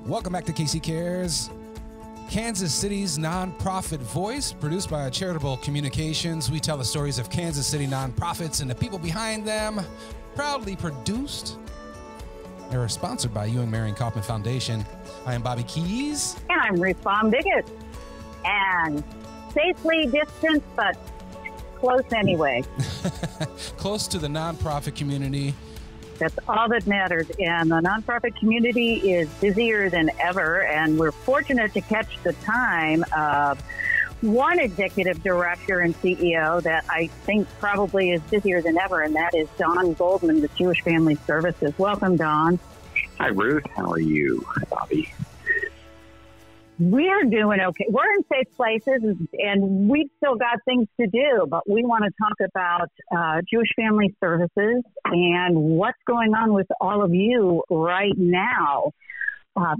Welcome back to KC Cares, Kansas City's nonprofit voice, produced by Charitable Communications. We tell the stories of Kansas City nonprofits and the people behind them. Proudly produced. They're sponsored by Ewing Marion Kaufman Foundation. I am Bobby Keys. And I'm Ruth Baum-Biggett. And safely distanced, but close anyway. Close to the nonprofit community. That's all that matters. And the nonprofit community is busier than ever. And we're fortunate to catch the time of one executive director and CEO that I think probably is busier than ever, and that is Don Goldman with Jewish Family Services. Welcome, Don. Hi, Ruth. How are you? Hi, Bobby. We're doing okay. We're in safe places, and we've still got things to do, but we want to talk about Jewish Family Services and what's going on with all of you right now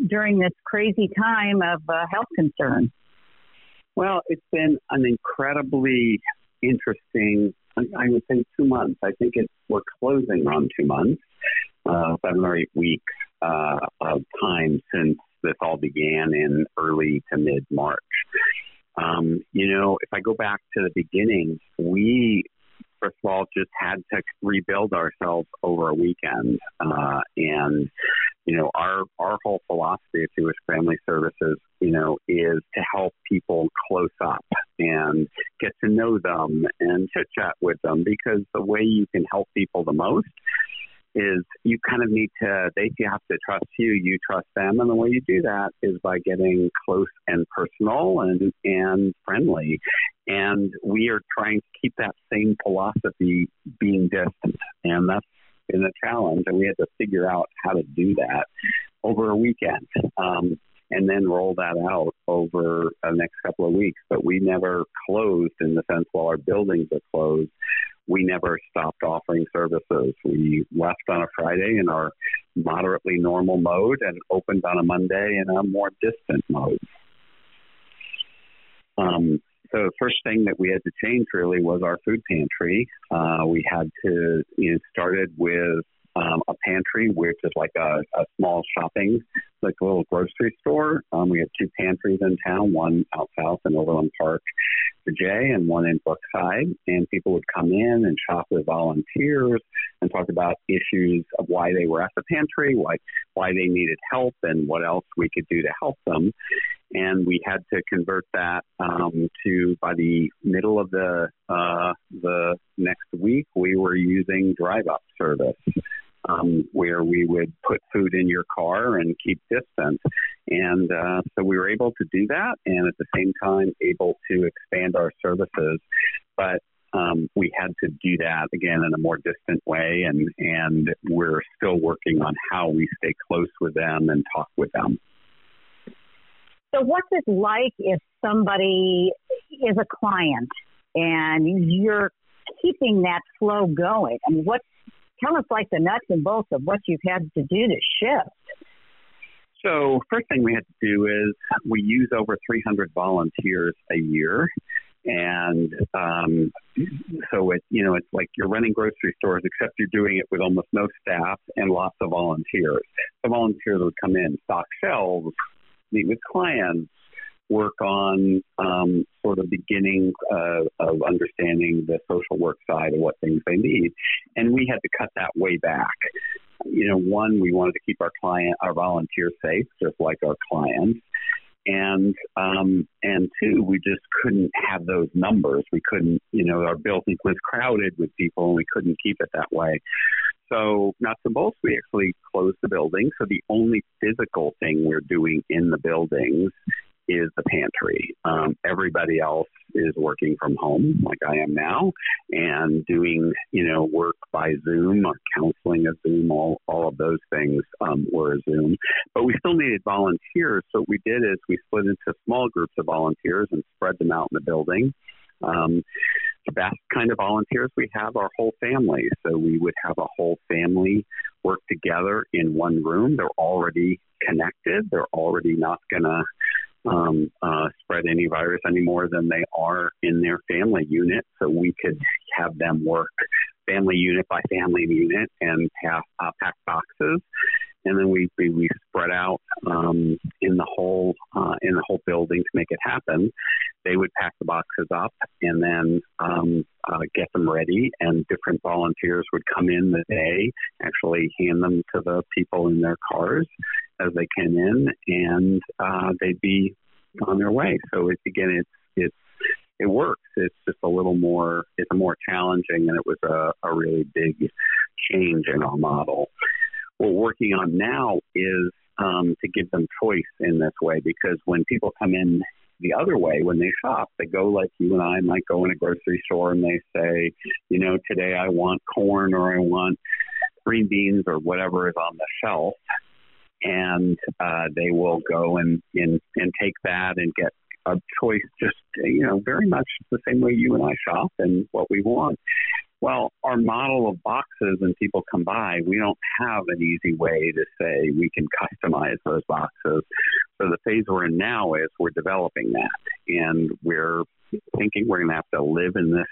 during this crazy time of health concern. Well, it's been an incredibly interesting, I would say, 2 months. I think we're closing on 2 months, 7 or 8 weeks of time since this all began in early to mid-March. If I go back to the beginning, we, first of all, just had to rebuild ourselves over a weekend. Our whole philosophy at Jewish Family Services, is to help people close up and get to know them and chit-chat with them, because the way you can help people the most is you kind of need to, they have to trust you, you trust them. And the way you do that is by getting close and personal and friendly. And we are trying to keep that same philosophy being distant. And that's been a challenge. And we had to figure out how to do that over a weekend. And then roll that out over the next couple of weeks. But we never closed, in the sense, while our buildings are closed, we never stopped offering services. We left on a Friday in our moderately normal mode and opened on a Monday in a more distant mode. So the first thing that we had to change really was our food pantry. We had to, started with a pantry, which is like a small shopping, like a little grocery store. We have 2 pantries in town, one out south in Overland Park, Virginia, and one in Brookside. And people would come in and shop with volunteers and talk about issues of why they were at the pantry, why they needed help, and what else we could do to help them. And we had to convert that to, by the middle of the next week, we were using drive-up service. Where we would put food in your car and keep distance. And so we were able to do that, and at the same time able to expand our services. But we had to do that, again, in a more distant way, and we're still working on how we stay close with them and talk with them. So what's it like if somebody is a client and you're keeping that flow going? I mean, tell us like the nuts and bolts of what you've had to do to shift. So first thing we had to do is we use over 300 volunteers a year. And so it's like you're running grocery stores, except you're doing it with almost no staff and lots of volunteers. The volunteers would come in, stock shelves, meet with clients, work on sort of beginning of understanding the social work side of what things they need. And we had to cut that way back. One, we wanted to keep our volunteers safe, just like our clients. And two, we just couldn't have those numbers. We couldn't, our building was crowded with people, and we couldn't keep it that way. So nuts and bolts, we actually closed the building. So the only physical thing we're doing in the buildings is the pantry. Everybody else is working from home, like I am now, and doing, work by Zoom or counseling at Zoom, all of those things were Zoom. But we still needed volunteers. So what we did is we split into small groups of volunteers and spread them out in the building. The best kind of volunteers we have are whole families. So we would have a whole family work together in one room. They're already connected. They're already not going to spread any virus any more than they are in their family unit. So we could have them work family unit by family unit and pack boxes and then we spread out in the whole building to make it happen. They would pack the boxes up and then get them ready, and different volunteers would come in the day, actually hand them to the people in their cars as they came in, and they'd be on their way. So it works. It's just a little more challenging, and it was a really big change in our model. What we're working on now is to give them choice in this way, because when people come in the other way, when they shop, they go like you and I might go in a grocery store and they say, today I want corn, or I want green beans, or whatever is on the shelf. And they will go and take that and get a choice, just, very much the same way you and I shop and what we want. Well, our model of boxes, and people come by, we don't have an easy way to say we can customize those boxes. So the phase we're in now is we're developing that, and we're thinking we're going to have to live in this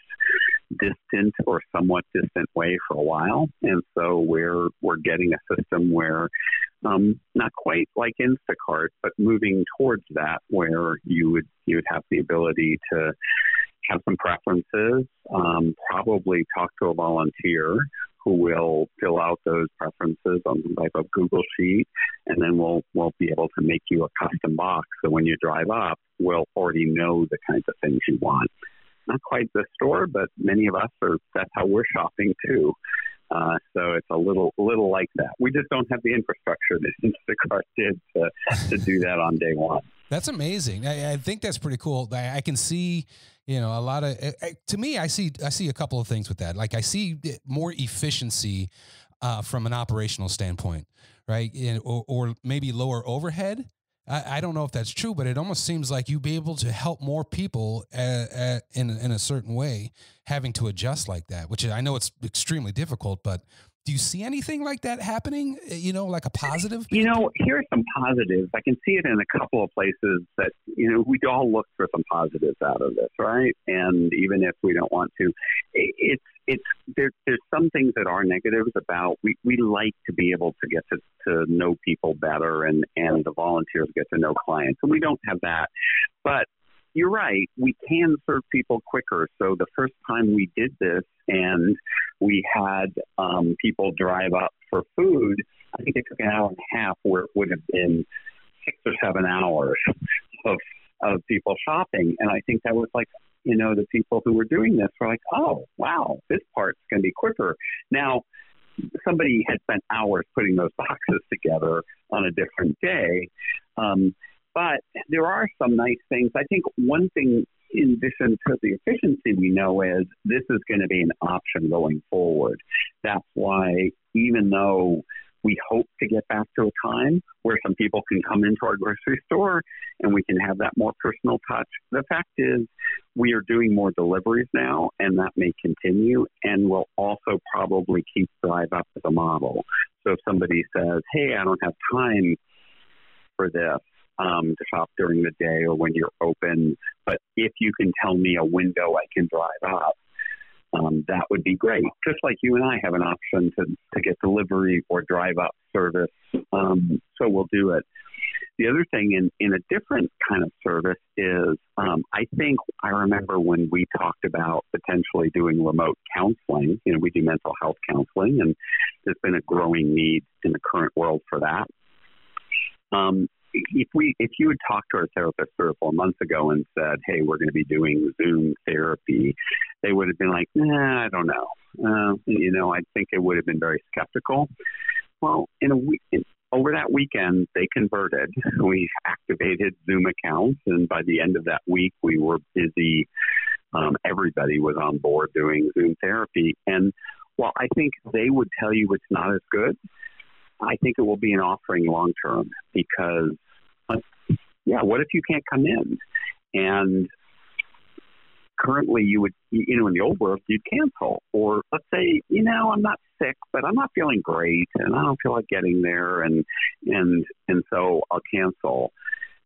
distant or somewhat distant way for a while. And so we're getting a system where, not quite like Instacart, but moving towards that, where you would have the ability to have some preferences, probably talk to a volunteer who will fill out those preferences on some type of Google sheet, and then we'll be able to make you a custom box. So when you drive up, we'll already know the kinds of things you want. Not quite the store, but many of us that's how we're shopping too. So it's a little like that. We just don't have the infrastructure that Instacart did to do that on day one. That's amazing. I think that's pretty cool. I can see, a lot of, to me, I see a couple of things with that. Like I see more efficiency from an operational standpoint, right? Or maybe lower overhead. I don't know if that's true, but it almost seems like you'd be able to help more people in a certain way, having to adjust like that, which I know it's extremely difficult, but do you see anything like that happening, like a positive? Here are some positives. I can see it in a couple of places that, we'd all look for some positives out of this, right? And even if we don't want to, there's some things that are negatives about, we like to be able to get to know people better, and the volunteers get to know clients. And we don't have that. But you're right, we can serve people quicker. So the first time we did this and we had people drive up for food, I think it took an hour and a half, where it would have been 6 or 7 hours of people shopping. And I think that was like, the people who were doing this were like, oh, wow, this part's going to be quicker. Now, somebody had spent hours putting those boxes together on a different day. But there are some nice things. I think one thing, in addition to the efficiency, we know is this is going to be an option going forward. That's why, even though we hope to get back to a time where some people can come into our grocery store and we can have that more personal touch, the fact is we are doing more deliveries now, and that may continue, and we'll also probably keep Drive Up as a model. So if somebody says, hey, I don't have time for this, to shop during the day or when you're open, but if you can tell me a window I can drive up, that would be great. Just like you and I have an option to get delivery or drive up service, so we'll do it. The other thing in a different kind of service is, I remember when we talked about potentially doing remote counseling. We do mental health counseling, and there's been a growing need in the current world for that. If you had talked to our therapist 3 or 4 months ago and said, hey, we're going to be doing Zoom therapy, they would have been like, nah, I don't know. I think it would have been very skeptical. Well, over that weekend, they converted. We activated Zoom accounts, and by the end of that week, we were busy. Everybody was on board doing Zoom therapy. And while I think they would tell you it's not as good, I think it will be an offering long term, because, what if you can't come in? And currently you would, in the old world, you'd cancel. Or let's say, I'm not sick, but I'm not feeling great, and I don't feel like getting there, and so I'll cancel.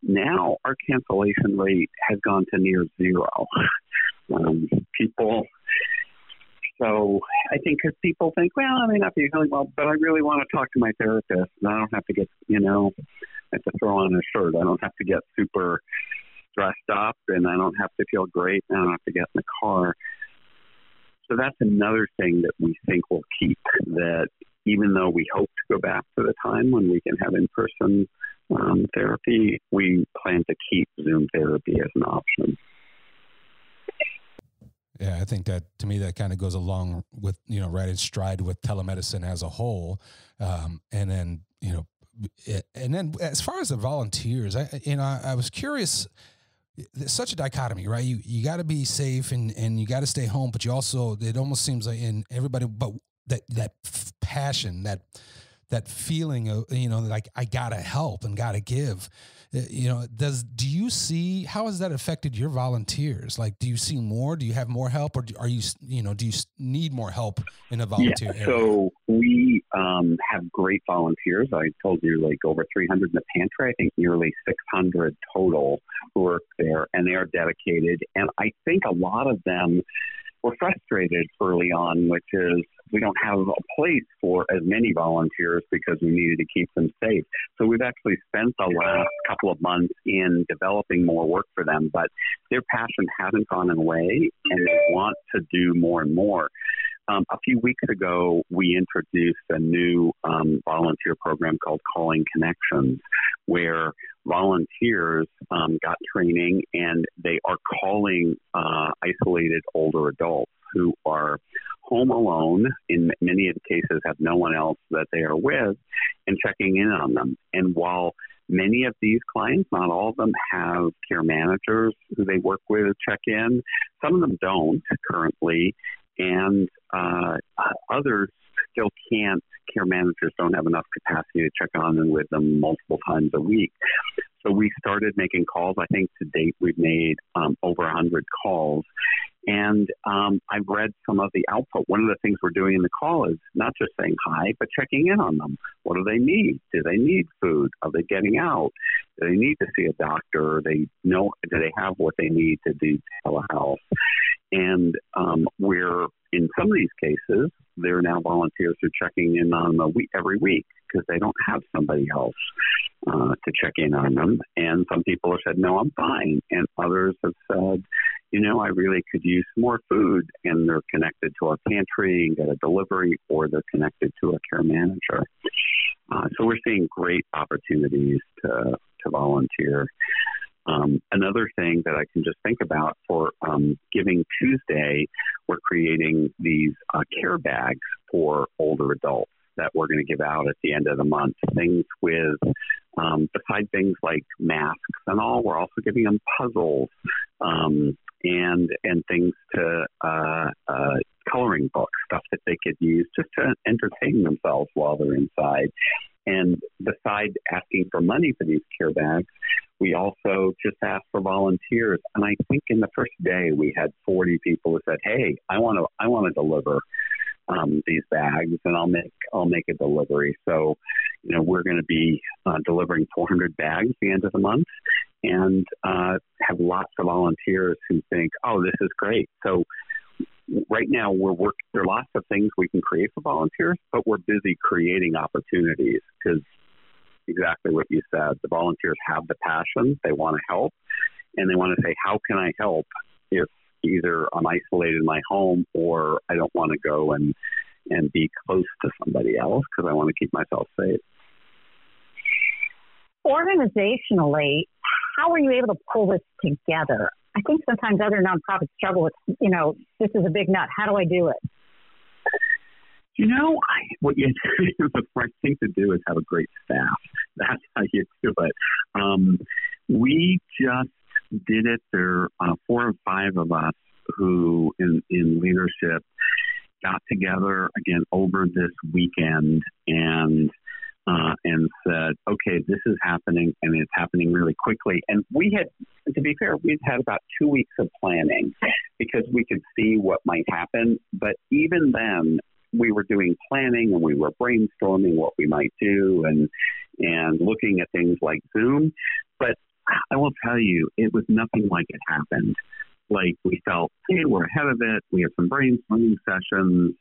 Now our cancellation rate has gone to near zero. People So I think because people think, well, I may not be feeling well, but I really want to talk to my therapist, and I don't have to get, I have to throw on a shirt. I don't have to get super dressed up, and I don't have to feel great, and I don't have to get in the car. So that's another thing that we think will keep, that even though we hope to go back to the time when we can have in-person therapy, we plan to keep Zoom therapy as an option. Yeah, I think that, to me, that kind of goes along with, right in stride with telemedicine as a whole. And then as far as the volunteers, I was curious. There's such a dichotomy, right? You got to be safe and you got to stay home, but you also, it almost seems like in everybody, but that passion, that feeling of, like I got to help and got to give, do you see, how has that affected your volunteers? Like, do you see more, do you have more help, or do you need more help in a volunteer area? So we have great volunteers. I told you, like, over 300 in the pantry. I think nearly 600 total who work there, and they are dedicated. And I think a lot of them were frustrated early on, which is we don't have a place for as many volunteers because we needed to keep them safe. So we've actually spent the last couple of months in developing more work for them, but their passion hasn't gone away, and they want to do more and more. A few weeks ago, we introduced a new volunteer program called Calling Connections, where volunteers got training, and they are calling isolated older adults who are home alone, in many of the cases have no one else that they are with, and checking in on them. And while many of these clients, not all of them, have care managers who they work with check in, some of them don't currently, and others still can't. Care managers don't have enough capacity to check on them with them multiple times a week. So we started making calls. I think to date we've made over 100 calls. And I've read some of the output. One of the things we're doing in the call is not just saying hi, but checking in on them. What do they need? Do they need food? Are they getting out? Do they need to see a doctor? Do they have what they need to do telehealth? And we're, in some of these cases, there are now volunteers who are checking in on them every week because they don't have somebody else to check in on them. And some people have said, no, I'm fine. And others have said, I really could use more food, and they're connected to our pantry and get a delivery, or they're connected to a care manager. So we're seeing great opportunities to volunteer. Another thing that I can just think about for Giving Tuesday, we're creating these care bags for older adults that we're going to give out at the end of the month. Things with, besides things like masks and all, we're also giving them puzzles and things to coloring books, stuff that they could use just to entertain themselves while they're inside. And besides asking for money for these care bags, we also just asked for volunteers. And I think in the first day we had 40 people who said, "Hey, I want to deliver these bags, and I'll make a delivery." So, we're going to be delivering 400 bags at the end of the month, and have lots of volunteers who think, "Oh, this is great." So right now there are lots of things we can create for volunteers, but we're busy creating opportunities because exactly what you said, the volunteers have the passion, they want to help, and they want to say, how can I help if either I'm isolated in my home or I don't want to go and be close to somebody else because I want to keep myself safe. Organizationally, how are you able to pull this together? I think sometimes other nonprofits struggle with, this is a big nut. How do I do it? What you the right thing to do is have a great staff. That's how you do it. We just did it. There are 4 or 5 of us who, in leadership, got together again over this weekend and said, okay, this is happening, and it's happening really quickly. And we had, to be fair, we'd had about 2 weeks of planning because we could see what might happen. But even then, we were doing planning and we were brainstorming what we might do and looking at things like Zoom. But I will tell you, it was nothing like it happened. like we felt, hey, we're ahead of it. We had some brainstorming sessions.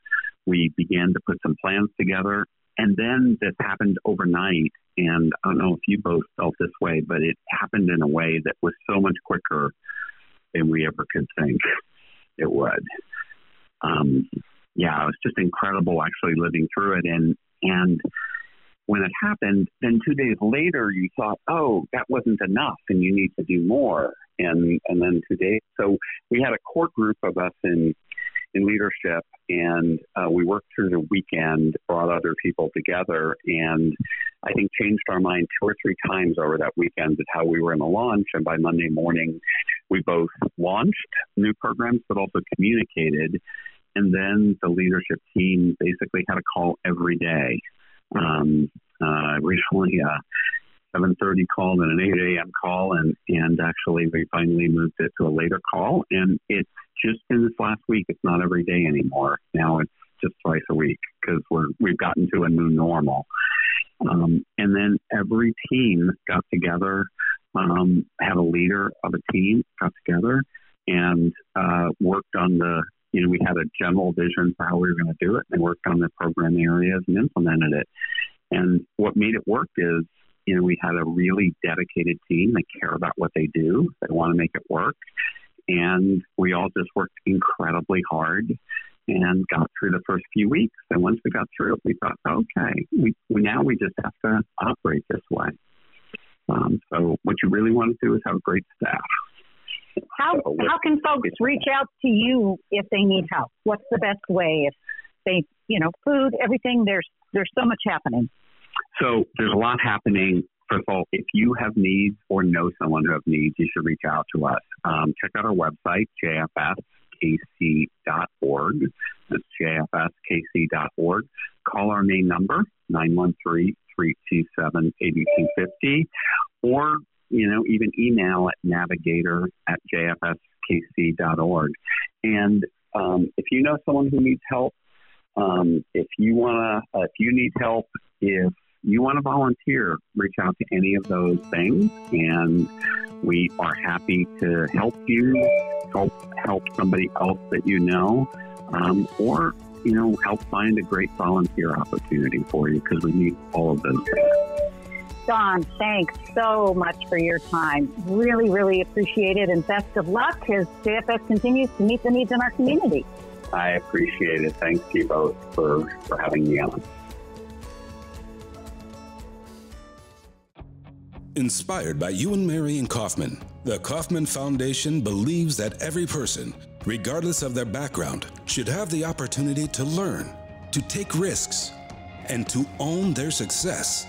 We began to put some plans together. And then this happened overnight. And I don't know if you both felt this way, but it happened in a way that was so much quicker than we ever could think it would. Yeah, it was just incredible actually living through it. And when it happened, then 2 days later, you thought, oh, that wasn't enough and you need to do more. And then 2 days. So we had a core group of us in leadership, and we worked through the weekend, brought other people together, and I think changed our mind 2 or 3 times over that weekend at how we were going to launch. And by Monday morning, we both launched new programs, but also communicated. And then the leadership team basically had a call every day. Recently, 7:30 call and an 8 a.m. call, and actually we finally moved it to a later call. And it's just in this last week, it's not every day anymore. Now it's just twice a week because we've gotten to a new normal. And then every team got together, had a leader of a team, got together and worked on we had a general vision for how we were going to do it, and worked on the program areas and implemented it. And what made it work is, we had a really dedicated team. They care about what they do. They want to make it work. And we all just worked incredibly hard and got through the first few weeks. And once we got through it, we thought, okay, we just have to operate this way. So what you really want to do is have a great staff. How can folks reach out to you if they need help? What's the best way? If they, food, everything, there's so much happening. So there's a lot happening. First of all, if you have needs or know someone who have needs, you should reach out to us. Check out our website, jfskc.org. That's jfskc.org. Call our main number, 913-327-8250, or even email at navigator@jfskc.org. And if you know someone who needs help, if you need help, if you want to volunteer, reach out to any of those things, and we are happy to help you, help somebody else that you know, or help find a great volunteer opportunity for you, because we need all of those things. Don, thanks so much for your time. Really, really appreciate it, and best of luck as JFS continues to meet the needs in our community. I appreciate it. Thanks to you both for having me on. Inspired by Ewan Marion Kaufman, the Kaufman Foundation believes that every person, regardless of their background, should have the opportunity to learn, to take risks, and to own their success.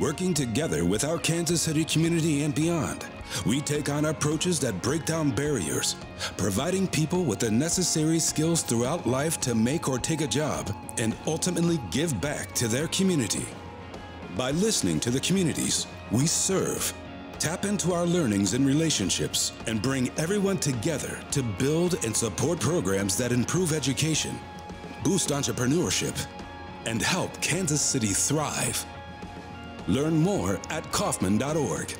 Working together with our Kansas City community and beyond, we take on approaches that break down barriers, providing people with the necessary skills throughout life to make or take a job and ultimately give back to their community. By listening to the communities we serve, tap into our learnings and relationships, and bring everyone together to build and support programs that improve education, boost entrepreneurship, and help Kansas City thrive. Learn more at Kaufman.org.